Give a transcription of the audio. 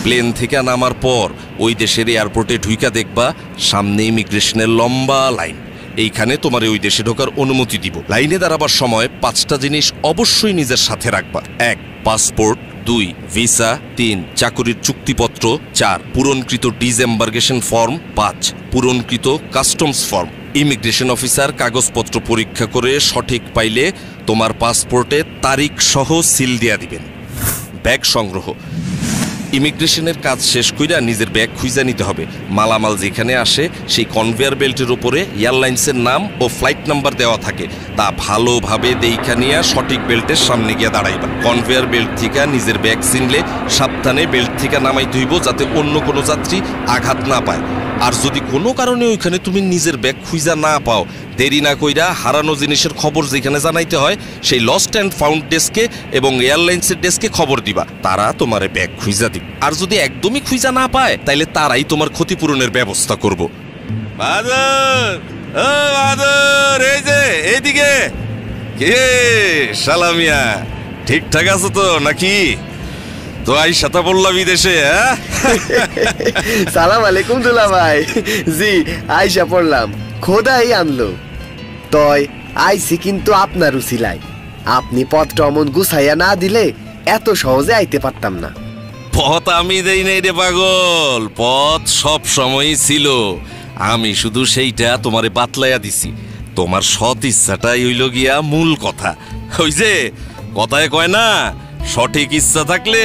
Plane থেকে নামার পর ওই দেশের এয়ারপোর্টে ঢুইকা দেখবা সামনে ইমিগ্রেশনের লম্বা লাইন। এইখানে তোমার ওই দেশে ঢোকার অনুমতি দিব। লাইনে দাঁড়াবার সময় 5টা জিনিস অবশ্যই নিজের সাথে রাখবা। 1 পাসপোর্ট, 2 ভিসা, 3 চাকুরির চুক্তিপত্র, 4 পূরণকৃত ডিসএম্বার্গেশন ফর্ম, 5 পূরণকৃত কাস্টমস ফর্ম। ইমিগ্রেশন অফিসার কাগজপত্র পরীক্ষা করে সঠিক পাইলে তোমার পাসপোর্টে তারিখ সহ সিল দিয়া দিবেন। ব্যাগ সংগ্রহ, ইমিগ্রেশনের কাজ শেষ কইরা নিজের ব্যাগ খুঁজে নিতে হবে। মালামাল যেখানে আসে সেই কনভেয়ার বেল্টের উপরে এয়ারলাইন্সের নাম ও ফ্লাইট নাম্বার দেওয়া থাকে, তা ভালোভাবে দেইখা নিয়ে সঠিক বেল্টের সামনে গিয়ে দাঁড়াইবা। কনভেয়ার বেল্ট থেকে নিজের ব্যাগ চিনলে সাবধানে বেল্ট থেকে নামাইতে হইব, যাতে অন্য কোনো যাত্রী আঘাত না পায়। আর যদি কোনো কারণে ওইখানে তুমি নিজের ব্যাগ খুঁজা না পাও, দেরি না কইরা হারানো জিনিসের খবর যেখানে জানাইতে হয় সেই লস্ট অ্যান্ড ফাউন্ড ডেস্কে এবং এয়ারলাইন্সের ডেস্কে খবর দিবা। তারা তোমার ব্যাগ খুঁজা দিবে। আর যদি একদমই খুঁজা না পায় তাইলে তারাই তোমার ক্ষতিপূরণের ব্যবস্থা করব। বাদর, ও বাদর, এই যে এইদিকে। কে সালামিয়া, ঠিকঠাক আছো তো নাকি? তো আইসাতা বললা বিদেশে? সালাম আলাইকুম দুলা ভাই। জি আইসা পড়লাম, খোদাই আনলো। তয় আইসি কিন্তু আপনার উসিলাই। আপনি পথটা অমন গুছাইয়া না দিলে এত সহজে আইতে পারতাম না। পথ আমি দেই নাই রে পাগল, পথ সব সময়ই ছিল। আমি শুধু সেইটা তোমারে বাতলাইয়া দিছি। তোমার সৎ ইচ্ছাটাই হইল গিয়া মূল কথা। ওই যে কথায় কয় না, সঠিক ইচ্ছা থাকলে